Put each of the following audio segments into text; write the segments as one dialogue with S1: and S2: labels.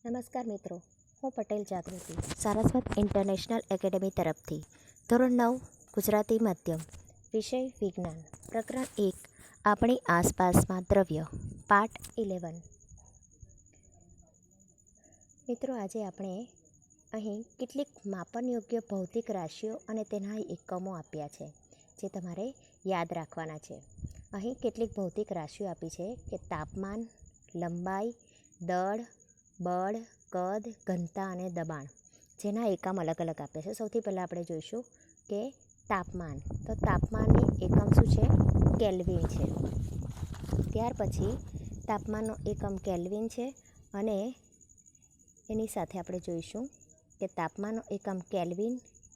S1: નમસ્કાર મિત્રો, હું પટેલ જાગૃતિ સારસ્વત ઇન્ટરનેશનલ એકેડેમી તરફથી ધોરણ 9 ગુજરાતી માધ્યમ વિષય વિજ્ઞાન પ્રકરણ 1 આપણી આસપાસમાં દ્રવ્ય પાઠ 11. મિત્રો, આજે આપણે અહીં કેટલીક માપનયોગ્ય ભૌતિક રાશિઓ અને તેના એકમો આપ્યા છે જે તમારે યાદ રાખવાના છે. અહીં કેટલીક ભૌતિક રાશિઓ આપી છે કે તાપમાન, લંબાઈ, દળ, બળ, કદ, ઘનતા અને દબાણ, જેના એકમ અલગ અલગ આપે છે. સૌથી પહેલાં આપણે જોઈશું કે તાપમાન. તો તાપમાનની એકમ શું છે? કેલ્વિન છે. ત્યાર પછી તાપમાનનો એકમ કેલ્વિન છે અને એની સાથે આપણે જોઈશું કે તાપમાનનો એકમ કેલ્વિન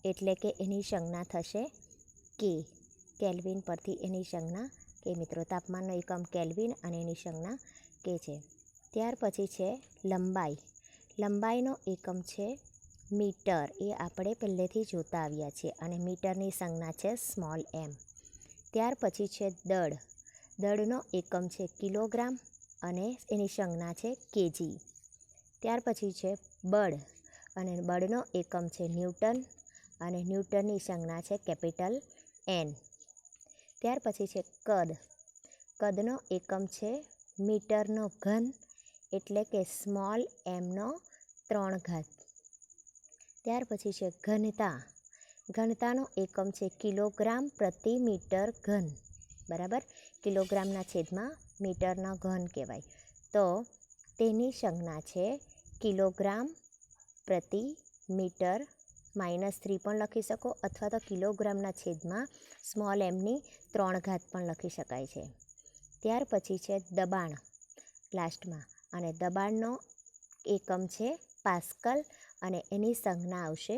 S1: એટલે કે એની સંજ્ઞા થશે કે. કેલ્વિન પરથી એની સંજ્ઞા કે. મિત્રો, તાપમાનનો એકમ કેલ્વિન અને એની સંજ્ઞા કે છે. ત્યાર પછી છે લંબાઈ. લંબાઈનો એકમ છે મીટર. એ આપણે પહેલેથી જોતા આવ્યા છીએ અને મીટરની સંજ્ઞા છે સ્મોલ એમ. ત્યાર પછી છે દળ. દળનો એકમ છે કિલોગ્રામ અને એની સંજ્ઞા છે કેજી. ત્યાર પછી છે બળ અને બળનો એકમ છે ન્યૂટન અને ન્યૂટનની સંજ્ઞા છે કેપિટલ એન. ત્યાર પછી છે કદ. કદનો એકમ છે મીટરનો ઘન એટલે કે સ્મોલ એમનો 3 ઘાત. ત્યાર પછી છે ઘનતા. ઘનતાનો એકમ છે કિલોગ્રામ પ્રતિ મીટર ઘન. બરાબર, કિલોગ્રામના છેદમાં મીટરના ઘન કહેવાય. તો તેની સંજ્ઞા છે કિલોગ્રામ પ્રતિ મીટર -3 પણ લખી શકો અથવા તો કિલોગ્રામના છેદમાં સ્મોલ એમની 3 ઘાત પણ લખી શકાય છે. ત્યાર પછી છે દબાણ લાસ્ટમાં, અને દબાણનો એકમ છે પાસ્કલ અને એની સંજ્ઞા આવશે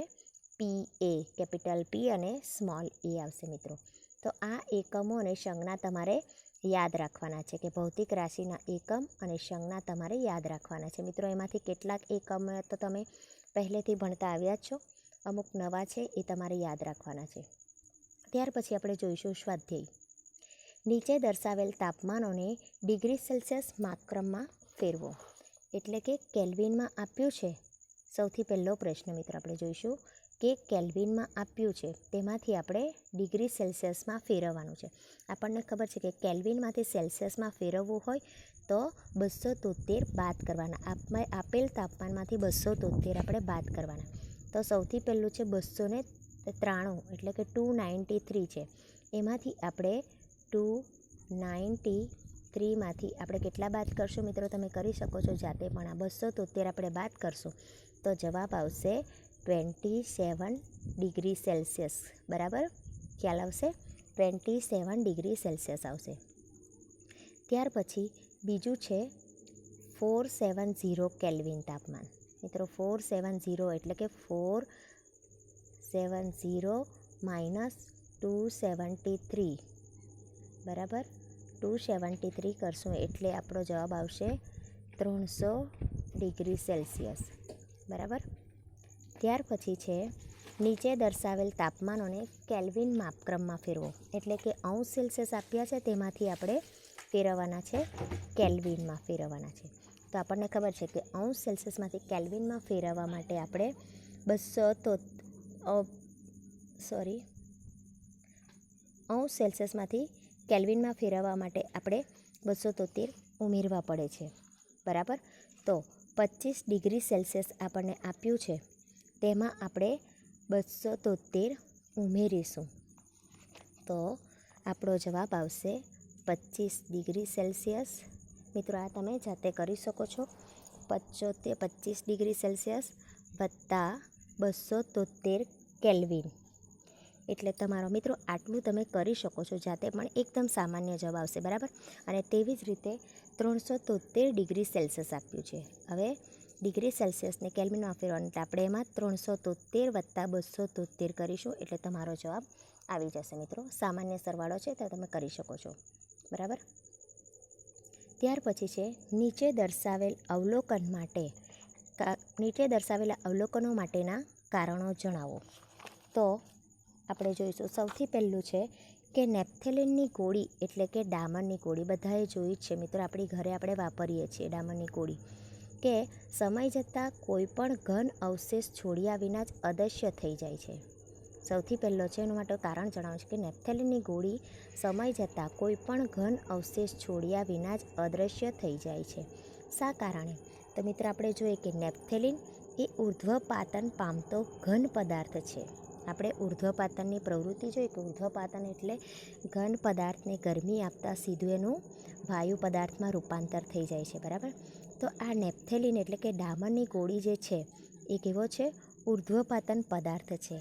S1: PA, કેપિટલ P અને સ્મોલ a આવશે. મિત્રો, તો આ એકમો અને સંજ્ઞા તમારે યાદ રાખવાના છે કે ભૌતિક રાશિના એકમ અને સંજ્ઞા તમારે યાદ રાખવાના છે. મિત્રો, એમાંથી કેટલાક એકમ તો તમે પહેલેથી ભણતા આવ્યા જ છો, અમુક નવા છે એ તમારે યાદ રાખવાના છે. ત્યાર પછી આપણે જોઈશું સ્વાધ્યાય. નીચે દર્શાવેલ તાપમાનોને ડિગ્રી સેલ્સિયસ માપક્રમમાં ફેરવો. એટલે કે કેલ્વિનમાં આપ્યું છે. સૌથી પહેલો પ્રશ્ન મિત્રો આપણે જોઈશું કે કેલ્વિનમાં આપ્યું છે તેમાંથી આપણે ડિગ્રી સેલ્સિયસમાં ફેરવવાનું છે. આપણને ખબર છે કે કેલ્વિનમાંથી સેલ્સિયસમાં ફેરવવું હોય તો 273 બાદ કરવાના. આપેલ તાપમાનમાંથી 273 આપણે બાદ કરવાના. તો સૌથી પહેલું છે 293 એટલે કે 293 છે. એમાંથી આપણે 293માંથી આપણે કેટલા બાદ કરશું? મિત્રો, તમે કરી શકો છો જાતે, પણ આ 273 આપણે બાદ કરશું તો જવાબ આવશે 27 ડિગ્રી સેલ્સિયસ. બરાબર, ખ્યાલ આવશે? 27 ડિગ્રી સેલ્સિયસ આવશે. ત્યાર પછી બીજું છે 470 કેલ્વિન તાપમાન. મિત્રો, 470 એટલે કે 470 -273. બરાબર, 273 કરશું એટલે આપણો જવાબ આવશે 300 ડિગ્રી સેલ્સિયસ. બરાબર. ત્યાર પછી છે નીચે દર્શાવેલ તાપમાનોને કેલ્વિન માપક્રમમાં ફેરવો. એટલે કે અંશ સેલ્સિયસ આપ્યા છે તેમાંથી આપણે ફેરવવાના છે કેલ્વિનમાં ફેરવવાના છે. તો આપણને ખબર છે કે અંશ સેલ્સિયસમાંથી કેલ્વિનમાં ફેરવવા માટે આપણે અંશ સેલ્સિયસમાંથી કેલ્વિનમાં ફેરવવા માટે આપણે 273 ઉમેરવા પડે છે. બરાબર, તો 25 ડિગ્રી સેલ્સિયસ આપણને આપ્યું છે, તેમાં આપણે 273 ઉમેરીશું તો આપણો જવાબ આવશે 25 ડિગ્રી સેલ્સિયસ. મિત્રો, આ તમે જાતે કરી શકો છો. 25 ડિગ્રી સેલ્સિયસ વત્તા 273 કેલ્વિન એટલે તમારો. મિત્રો, આટલું તમે કરી શકો છો જાતે, પણ એકદમ સામાન્ય જવાબ આવશે. બરાબર, અને તેવી જ રીતે 373 ડિગ્રી સેલ્સિયસ આપ્યું છે. હવે ડિગ્રી સેલ્સિયસને કેલ્વિનમાં ફેરવવાનું એટલે આપણે એમાં 373 વત્તા 273 કરીશું એટલે તમારો જવાબ આવી જશે. મિત્રો, સામાન્ય સરવાળો છે તો તમે કરી શકો છો. બરાબર. ત્યાર પછી છે નીચે દર્શાવેલા અવલોકનો માટેના કારણો જણાવો. તો આપણે જોઈશું સૌથી પહેલું છે કે નેપ્થેલિનની ગોળી એટલે કે ડામરની ગોળી બધાએ જોઈ જ છે. મિત્રો, આપણી ઘરે આપણે વાપરીએ છીએ ડામરની ગોળી. કે સમય જતાં કોઈ પણ ઘન અવશેષ છોડ્યા વિના જ અદૃશ્ય થઈ જાય છે. સૌથી પહેલો છે એનું માટે કારણ જણાવું છું કે નેપ્થેલિનની ગોળી સમય જતાં કોઈ પણ ઘન અવશેષ છોડ્યા વિના જ અદૃશ્ય થઈ જાય છે. શા કારણે? તો મિત્રો આપણે જોઈએ કે નેપ્થેલિન એ ઉર્ધ્વપાતન પામતો ઘન પદાર્થ છે. આપણે ઉર્ધ્વપાતનની પ્રવૃત્તિ જોઈએ કે ઉર્ધ્વપાતન એટલે ઘન પદાર્થને ગરમી આપતા સીધું એનું વાયુ પદાર્થમાં રૂપાંતર થઈ જાય છે, બરાબર. તો આ નેપ્થેલિન એટલે કે ડામરની ગોળી જે છે એ કેવો છે? ઉર્ધ્વપાતન પદાર્થ છે.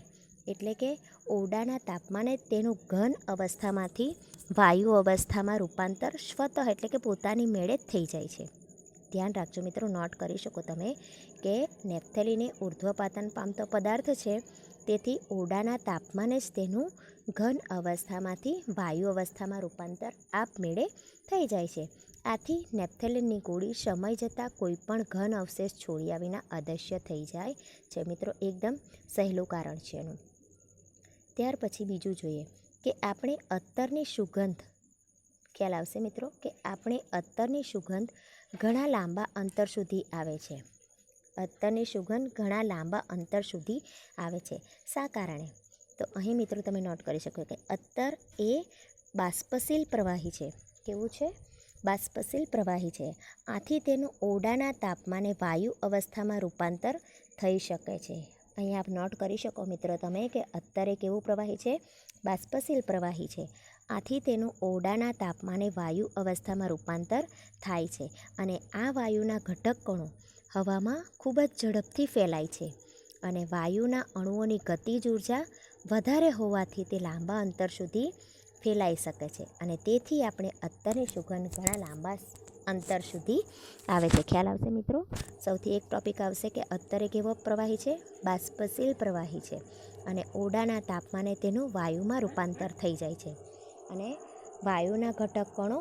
S1: એટલે કે ઓરડાના તાપમાને તેનું ઘન અવસ્થામાંથી વાયુ અવસ્થામાં રૂપાંતર સ્વતઃ એટલે કે પોતાની મેળે જ થઈ જાય છે. ધ્યાન રાખજો મિત્રો, નોટ કરી શકો તમે કે નેપ્થેલિન એ ઉર્ધ્વપાતન પામતો પદાર્થ છે. તેથી ઓરડાના તાપમાને જ તેનું ઘન અવસ્થામાંથી વાયુ અવસ્થામાં રૂપાંતર આપમેળે થઈ જાય છે. આથી નેપ્થેલિનની ગોળી સમય જતાં કોઈ પણ ઘન અવશેષ છોડ્યા વિના અદૃશ્ય થઈ જાય છે. મિત્રો એકદમ સહેલું કારણ છે એનું. ત્યાર પછી બીજું જોઈએ કે આપણે અત્તરની સુગંધ, ખ્યાલ આવશે મિત્રો કે આપણે અત્તરની સુગંધ ઘણા લાંબા અંતર સુધી આવે છે. અત્તરની સુગંધ ઘણા લાંબા અંતર સુધી આવે છે. શા કારણે? તો અહીં મિત્રો તમે નોટ કરી શકો કે અત્તર એ બાષ્પશીલ પ્રવાહી છે. કેવું છે? બાષ્પશીલ પ્રવાહી છે. આથી તેનું ઓરડાના તાપમાને વાયુ અવસ્થામાં રૂપાંતર થઈ શકે છે. અહીં આપ નોટ કરી શકો મિત્રો તમે કે અત્તર એ કેવું પ્રવાહી છે? બાષ્પશીલ પ્રવાહી છે. આથી તેનું ઓરડાના તાપમાને વાયુ અવસ્થામાં રૂપાંતર થાય છે. અને આ વાયુના ઘટક કણો હવામાં ખૂબ જ ઝડપથી ફેલાય છે. અને વાયુના અણુઓની ગતિજ ઉર્જા વધારે હોવાથી તે લાંબા અંતર સુધી ફેલાઈ શકે છે. અને તેથી આપણે અત્તરની સુગંધ ઘણા લાંબા અંતર સુધી આવે છે. ખ્યાલ આવશે મિત્રો? સૌથી એક ટૉપિક આવશે કે અત્તર એ કેવો પ્રવાહી છે? બાષ્પશીલ પ્રવાહી છે. અને ઓરડાના તાપમાને તેનું વાયુમાં રૂપાંતર થઈ જાય છે. અને વાયુના ઘટક કણો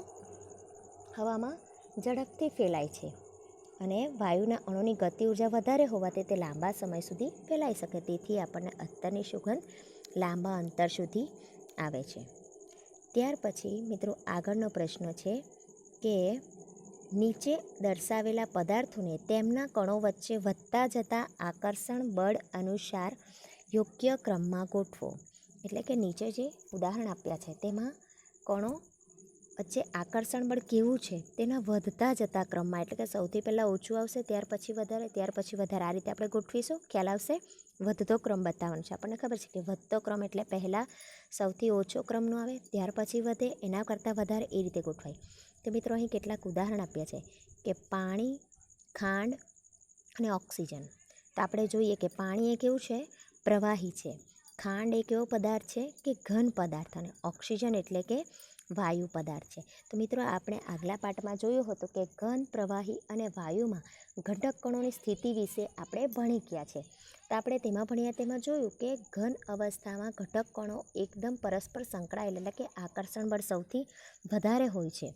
S1: હવામાં ઝડપથી ફેલાય છે. અને વાયુના અણુની ગતિ ઉર્જા વધારે હોવાથી તે લાંબા સમય સુધી ફેલાઈ શકે. તેથી આપણને અત્તરની સુગંધ લાંબા અંતર સુધી આવે છે. ત્યાર પછી મિત્રો આગળનો પ્રશ્ન છે કે નીચે દર્શાવેલા પદાર્થોને તેમના કણો વચ્ચે વધતા જતા આકર્ષણ બળ અનુસાર યોગ્ય ક્રમમાં ગોઠવો. એટલે કે નીચે જે ઉદાહરણ આપ્યા છે તેમાં કણો વચ્ચે આકર્ષણ બળ કેવું છે તેના વધતા જતા ક્રમમાં, એટલે કે સૌથી પહેલાં ઓછું આવશે, ત્યાર પછી વધારે, ત્યાર પછી વધારે, આ રીતે આપણે ગોઠવીશું. ખ્યાલ આવશે? વધતો ક્રમ બતાવવાનો છે. આપણને ખબર છે કે વધતો ક્રમ એટલે પહેલાં સૌથી ઓછો ક્રમનો આવે, ત્યાર પછી વધે, એના કરતાં વધારે, એ રીતે ગોઠવાય. તો મિત્રો અહીં કેટલાક ઉદાહરણ આપ્યા છે કે પાણી, ખાંડ અને ઓક્સિજન. તો આપણે જોઈએ કે પાણી એ કેવું છે? પ્રવાહી છે. ખાંડ એ કેવો પદાર્થ છે? કે ઘન પદાર્થ. અને ઓક્સિજન એટલે કે વાયુ પદાર્થ છે. તો મિત્રો આપણે આગલા પાઠમાં જોયું હતું કે ઘન, પ્રવાહી અને વાયુમાં ઘટક કણોની સ્થિતિ વિશે આપણે ભણી ગયા છે. તો આપણે તેમાં જોયું કે ઘન અવસ્થામાં ઘટક કણો એકદમ પરસ્પર સંકળાયેલા, એટલે કે આકર્ષણ બળ સૌથી વધારે હોય છે.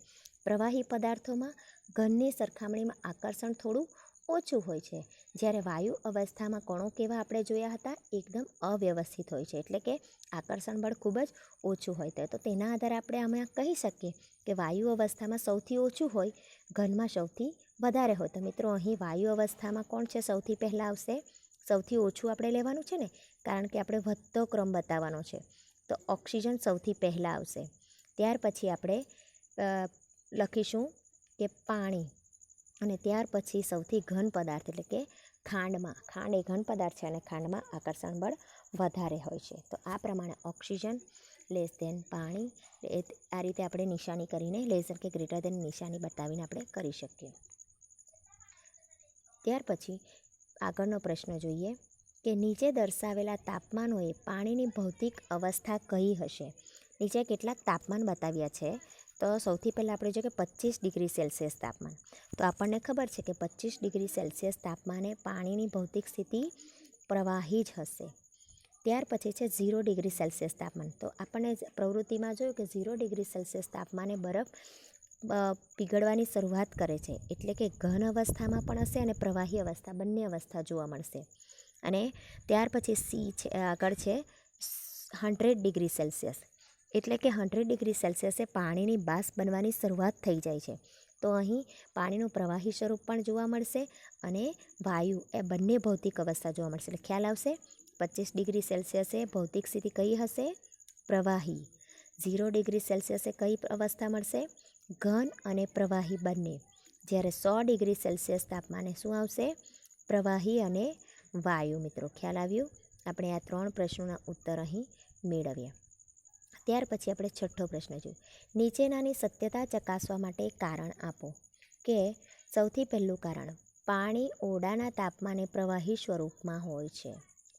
S1: પ્રવાહી પદાર્થોમાં ઘનની સરખામણીમાં આકર્ષણ થોડું ઓછું હોય છે. જ્યારે વાયુ અવસ્થામાં કણો કેવા આપણે જોયા હતા? એકદમ અવ્યવસ્થિત હોય છે. એટલે કે આકર્ષણ બળ ખૂબ જ ઓછું હોય છે. તો તેના આધારે આપણે આમાં કહી શકીએ કે વાયુ અવસ્થામાં સૌથી ઓછું હોય, ઘનમાં સૌથી વધારે હોય. તો મિત્રો અહીં વાયુ અવસ્થામાં કોણ છે સૌથી પહેલાં આવશે? સૌથી ઓછું આપણે લેવાનું છે ને, કારણ કે આપણે વધતો ક્રમ બતાવવાનો છે. તો ઓક્સિજન સૌથી પહેલાં આવશે. ત્યાર પછી આપણે લખીશું કે પાણી, અને ત્યાર પછી સૌથી ઘન પદાર્થ એટલે કે ખાંડમાં, ખાંડ એ ઘન પદાર્થ છે અને ખાંડમાં આકર્ષણ બળ વધારે હોય છે. તો આ પ્રમાણે ઓક્સિજન લેસ ધેન પાણી, આ રીતે આપણે નિશાની કરીને લેસર કે ગ્રેટર ધેન નિશાની બતાવીને આપણે કરી શકીએ. ત્યાર પછી આગળનો પ્રશ્ન જોઈએ કે નીચે દર્શાવેલા તાપમાનોએ પાણીની ભૌતિક અવસ્થા કઈ હશે? નીચે કેટલાક તાપમાન બતાવ્યા છે. તો સૌથી પહેલાં આપણે જોઈએ કે 25 ડિગ્રી સેલ્સિયસ તાપમાન. તો આપણને ખબર છે કે 25 ડિગ્રી સેલ્સિયસ તાપમાને પાણીની ભૌતિક સ્થિતિ પ્રવાહી જ હશે. ત્યાર પછી છે 0 ડિગ્રી સેલ્સિયસ તાપમાન. તો આપણને પ્રવૃત્તિમાં જોયું કે 0 ડિગ્રી સેલ્સિયસ તાપમાને બરફ પીગળવાની શરૂઆત કરે છે. એટલે કે ઘન અવસ્થામાં પણ હશે અને પ્રવાહી અવસ્થા, બંને અવસ્થા જોવા મળશે. અને ત્યાર પછી સી છે, આગળ છે 100 ડિગ્રી સેલ્સિયસ. એટલે કે 100 ડિગ્રી સેલ્સિયસે પાણીની બાષ્પ બનવાની શરૂઆત થઈ જાય છે. તો અહીં પાણીનું પ્રવાહી સ્વરૂપ પણ જોવા મળશે અને વાયુ એ બંને ભૌતિક અવસ્થા જોવા મળશે. એટલે ખ્યાલ આવશે. 25 ડિગ્રી સેલ્સિયસે ભૌતિક સ્થિતિ કઈ હશે? પ્રવાહી. 0 ડિગ્રી સેલ્સિયસે કઈ અવસ્થા મળશે? ઘન અને પ્રવાહી બંને. જ્યારે 100 ડિગ્રી સેલ્સિયસ તાપમાને શું આવશે? પ્રવાહી અને વાયુ. મિત્રો ખ્યાલ આવ્યું? આપણે આ 3 પ્રશ્નોના ઉત્તર અહીં મેળવ્યા. ત્યાર પછી આપણે છઠ્ઠો પ્રશ્ન જોઈએ. નીચેનાની સત્યતા ચકાસવા માટે કારણ આપો. કે સૌથી પહેલું કારણ, પાણી ઓરડાના તાપમાને પ્રવાહી સ્વરૂપમાં હોય છે.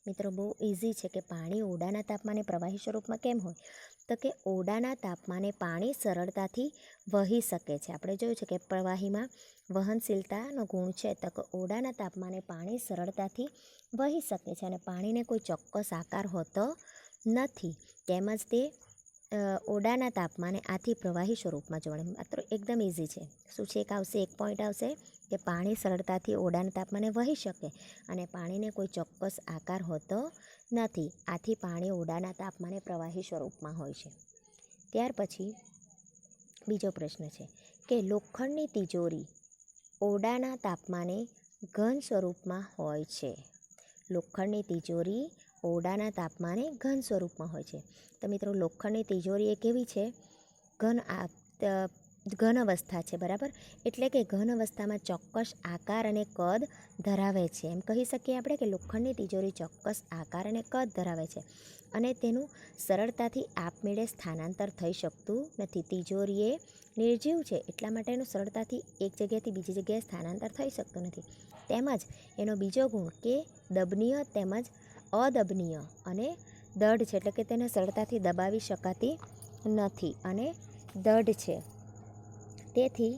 S1: મિત્રો બહુ ઇઝી છે કે પાણી ઓરડાના તાપમાને પ્રવાહી સ્વરૂપમાં કેમ હોય? તો કે ઓરડાના તાપમાને પાણી સરળતાથી વહી શકે છે. આપણે જોયું છે કે પ્રવાહીમાં વહનશીલતાનો ગુણ છે, તો કે ઓરડાના તાપમાને પાણી સરળતાથી વહી શકે છે અને પાણીને કોઈ ચોક્કસ આકાર હોતો નથી. તેમજ તે ઓરડાના તાપમાને આથી પ્રવાહી સ્વરૂપમાં જોવા મળે. માત્ર એકદમ ઇઝી છે. શું છે? એક આવશે, એક પોઈન્ટ આવશે કે પાણી સરળતાથી ઓરડાના તાપમાને વહી શકે અને પાણીને કોઈ ચોક્કસ આકાર હોતો નથી. આથી પાણી ઓરડાના તાપમાને પ્રવાહી સ્વરૂપમાં હોય છે. ત્યાર પછી બીજો પ્રશ્ન છે કે લોખંડની તિજોરી ઓરડાના તાપમાને ઘન સ્વરૂપમાં હોય છે. લોખંડની તિજોરી ઓરડાના તાપમાને ઘન સ્વરૂપમાં હોય છે. તો મિત્રો લોખંડની તિજોરી એ કેવી છે? ઘન અવસ્થા છે, બરાબર. એટલે કે ઘન અવસ્થામાં ચોક્કસ આકાર અને કદ ધરાવે છે. એમ કહી શકીએ આપણે કે લોખંડની તિજોરી ચોક્કસ આકાર અને કદ ધરાવે છે અને તેનું સરળતાથી આપમેળે સ્થાનાંતર થઈ શકતું નથી. તિજોરી એ નિર્જીવ છે, એટલા માટે એનું સરળતાથી એક જગ્યાએથી બીજી જગ્યાએ સ્થાનાંતર થઈ શકતું નથી. તેમજ એનો બીજો ગુણ કે દબનીય તેમજ અદબનીય અને દઢ છે, એટલે કે તેને સરળતાથી દબાવી શકાતી નથી અને દઢ છે. તેથી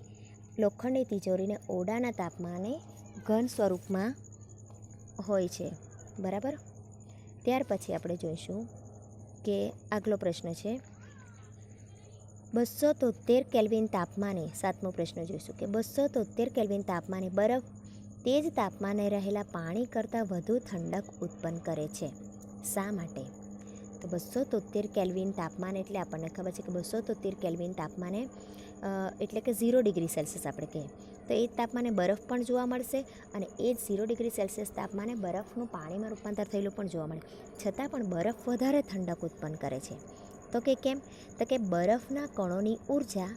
S1: લોખંડની તિજોરીને ઓરડાના તાપમાને ઘન સ્વરૂપમાં હોય છે, બરાબર. ત્યાર પછી આપણે જોઈશું કે આગલો પ્રશ્ન છે 273 કેલ્વિન તાપમાને. 7મો પ્રશ્ન જોઈશું કે 273 કેલ્વિન તાપમાને બરફ તે જ તાપમાને રહેલા પાણી કરતાં વધુ ઠંડક ઉત્પન્ન કરે છે. શા માટે? તો 273 કેલ્વિન તાપમાન એટલે આપણને ખબર છે કે 273 કેલ્વિન તાપમાને એટલે કે 0 ડિગ્રી સેલ્સિયસ આપણે કહીએ તો એ જ તાપમાને બરફ પણ જોવા મળશે અને એ જ 0 ડિગ્રી સેલ્સિયસ તાપમાને બરફનું પાણીમાં રૂપાંતર થયેલું પણ જોવા મળે. છતાં પણ બરફ વધારે ઠંડક ઉત્પન્ન કરે છે. તો કે કેમ? તો કે બરફના કણોની ઉર્જા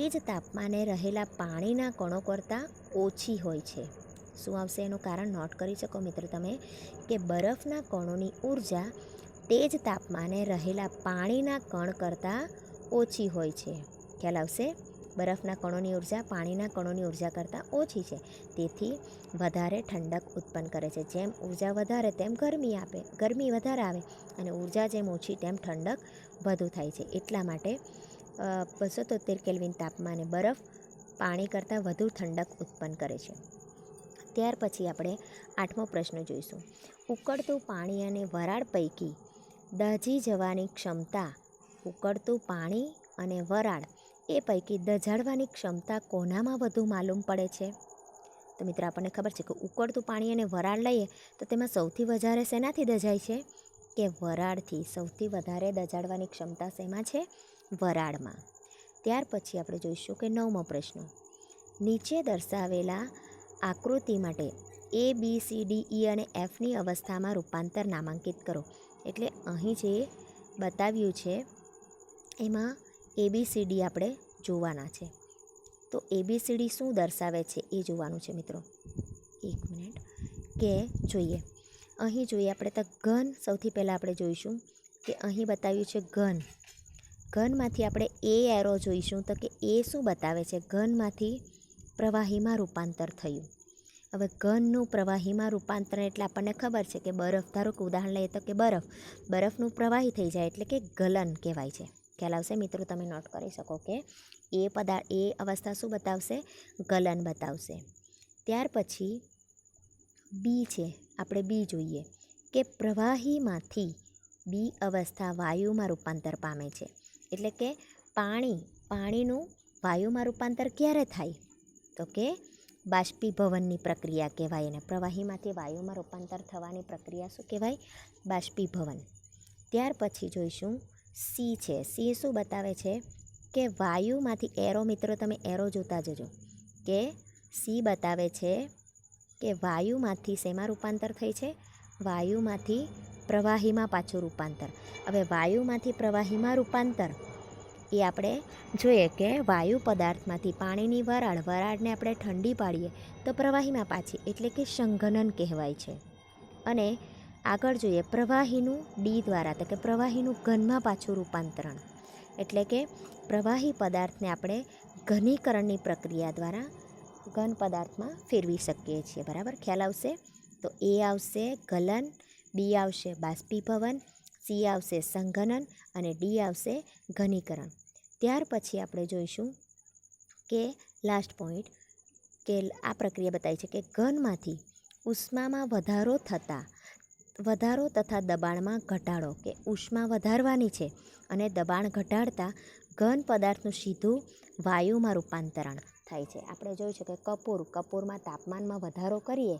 S1: એ જ તાપમાને રહેલા પાણીના કણો કરતાં ઓછી હોય છે. શું આવશે? એનું કારણ નોટ કરી શકો મિત્રો તમે કે બરફના કણોની ઉર્જા તે જ તાપમાને રહેલા પાણીના કણ કરતાં ઓછી હોય છે. ખ્યાલ આવશે? બરફના કણોની ઉર્જા પાણીના કણોની ઉર્જા કરતાં ઓછી છે, તેથી વધારે ઠંડક ઉત્પન્ન કરે છે. જેમ ઉર્જા વધારે તેમ ગરમી વધારે આવે અને ઉર્જા જેમ ઓછી તેમ ઠંડક વધુ થાય છે. એટલા માટે 273 કેલ્વિન તાપમાને બરફ પાણી કરતાં વધુ ઠંડક ઉત્પન્ન કરે છે. ત્યાર પછી આપણે 8મો પ્રશ્ન જોઈશું. ઉકળતું પાણી અને વરાળ પૈકી દાઝી જવાની ક્ષમતા. ઉકળતું પાણી અને વરાળ એ પૈકી દઝાડવાની ક્ષમતા કોનામાં વધુ માલુમ પડે છે? તો મિત્રો આપણને ખબર છે કે ઉકળતું પાણી અને વરાળ લઈએ તો તેમાં સૌથી વધારે શેનાથી દઝાય છે? કે વરાળથી. સૌથી વધારે દઝાડવાની ક્ષમતા શેમાં છે? વરાળમાં. ત્યાર પછી આપણે જોઈશું કે 9મો પ્રશ્ન. નીચે દર્શાવેલા આકૃતિ માટે ABCDE અને Fની અવસ્થામાં રૂપાંતર નામાંકિત કરો. એટલે અહીં જે બતાવ્યું છે એમાં ABCD આપણે જોવાના છે. તો ABCD શું દર્શાવે છે એ જોવાનું છે મિત્રો. એક મિનિટ કે જોઈએ. અહીં જોઈએ આપણે તો ઘન. સૌથી પહેલાં આપણે જોઈશું કે અહીં બતાવ્યું છે ઘન. ઘનમાંથી આપણે એ એરો જોઈશું તો કે એ શું બતાવે છે? ઘનમાંથી પ્રવાહીમાં રૂપાંતર થયું. હવે ઘનનું પ્રવાહીમાં રૂપાંતર એટલે આપણને ખબર છે કે બરફ, ધારો કે ઉદાહરણ લઈએ તો કે બરફનું પ્રવાહી થઈ જાય એટલે કે ગલન કહેવાય છે. ખ્યાલ આવશે મિત્રો? તમે નોટ કરી શકો કે એ અવસ્થા શું બતાવશે? ગલન બતાવશે. ત્યાર પછી બી છે, આપણે બી જોઈએ કે પ્રવાહીમાંથી બી અવસ્થા વાયુમાં રૂપાંતર પામે છે. એટલે કે પાણીનું વાયુમાં રૂપાંતર ક્યારે થાય? તો કે બાષ્પીભવનની પ્રક્રિયા કહેવાય એને. પ્રવાહીમાંથી વાયુમાં રૂપાંતર થવાની પ્રક્રિયા શું કહેવાય? બાષ્પીભવન. ત્યાર પછી જોઈશું સી છે. સી શું બતાવે છે? કે વાયુમાંથી એરો, મિત્રો તમે એરો જોતા જજો કે સી બતાવે છે કે વાયુમાંથી શેમાં રૂપાંતર થઈ છે? વાયુમાંથી પ્રવાહીમાં પાછું રૂપાંતર. હવે વાયુમાંથી પ્રવાહીમાં રૂપાંતર એ આપણે જોઈએ કે વાયુ પદાર્થમાંથી પાણીની વરાળને આપણે ઠંડી પાડીએ તો પ્રવાહીમાં પાછી, એટલે કે સંઘનન કહેવાય છે. અને આગળ જોઈએ પ્રવાહીનું ડી દ્વારા, તો કે પ્રવાહીનું ઘનમાં પાછું રૂપાંતરણ, એટલે કે પ્રવાહી પદાર્થને આપણે ઘનીકરણની પ્રક્રિયા દ્વારા ઘન પદાર્થમાં ફેરવી શકીએ છીએ. બરાબર, ખ્યાલ આવશે? તો એ આવશે ગલન, બી આવશે બાષ્પીભવન, સી આવશે સંઘનન અને ડી આવશે ઘનીકરણ. ત્યાર પછી આપણે જોઈશું કે લાસ્ટ પોઈન્ટ કે આ પ્રક્રિયા બતાવી છે કે ઘનમાંથી ઉષ્મામાં વધારો તથા દબાણમાં ઘટાડો, કે ઉષ્મા વધારવાની છે અને દબાણ ઘટાડતા ઘન પદાર્થનું સીધું વાયુમાં રૂપાંતરણ થાય છે. આપણે જોયું છે કે કપૂરમાં તાપમાનમાં વધારો કરીએ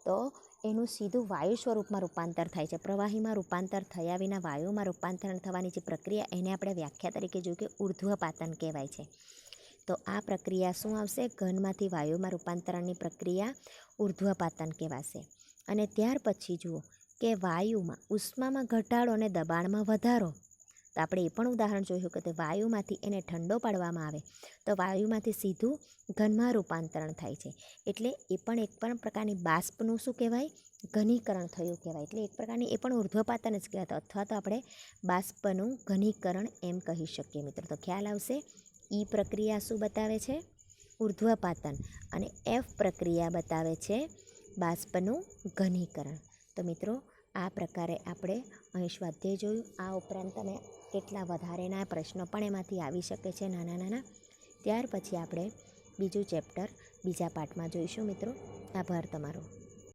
S1: તો એનું સીધું વાયુ સ્વરૂપમાં રૂપાંતર થાય છે. પ્રવાહીમાં રૂપાંતર થયા વિના વાયુમાં રૂપાંતરણ થવાની જે પ્રક્રિયા, એને આપણે વ્યાખ્યા તરીકે જોયું કે ઉર્ધ્વપાતન કહેવાય છે. તો આ પ્રક્રિયા શું આવશે? ઘનમાંથી વાયુમાં રૂપાંતરણની પ્રક્રિયા ઉર્ધ્વપાતન કહેવાશે. અને ત્યાર પછી જુઓ કે વાયુમાં ઉષ્મામાં ઘટાડો અને દબાણમાં વધારો. તો આપણે એ પણ ઉદાહરણ જોયું કે તે વાયુમાંથી એને ઠંડો પાડવામાં આવે તો વાયુમાંથી સીધું ઘનમાં રૂપાંતરણ થાય છે. એટલે એ પણ પ્રકારની બાષ્પનું શું કહેવાય? ઘનીકરણ થયું કહેવાય. એટલે એક પ્રકારની એ પણ ઉર્ધ્વપાતન જ કહેવાય, અથવા તો આપણે બાષ્પનું ઘનીકરણ એમ કહી શકીએ. મિત્રો તો ખ્યાલ આવશે. ઈ પ્રક્રિયા શું બતાવે છે? ઉર્ધ્વપાતન. અને એફ પ્રક્રિયા બતાવે છે બાષ્પનું ઘનીકરણ. તો મિત્રો આ પ્રકારે આપણે અહીં સ્વાધ્યાય જોયું. આ ઉપરાંત તમે કેટલા વધારેના પ્રશ્નો પણ એમાંથી આવી શકે છે, નાના. ત્યાર પછી આપણે બીજું ચેપ્ટર બીજા પાઠમાં જોઈશું. મિત્રો આભાર તમારો.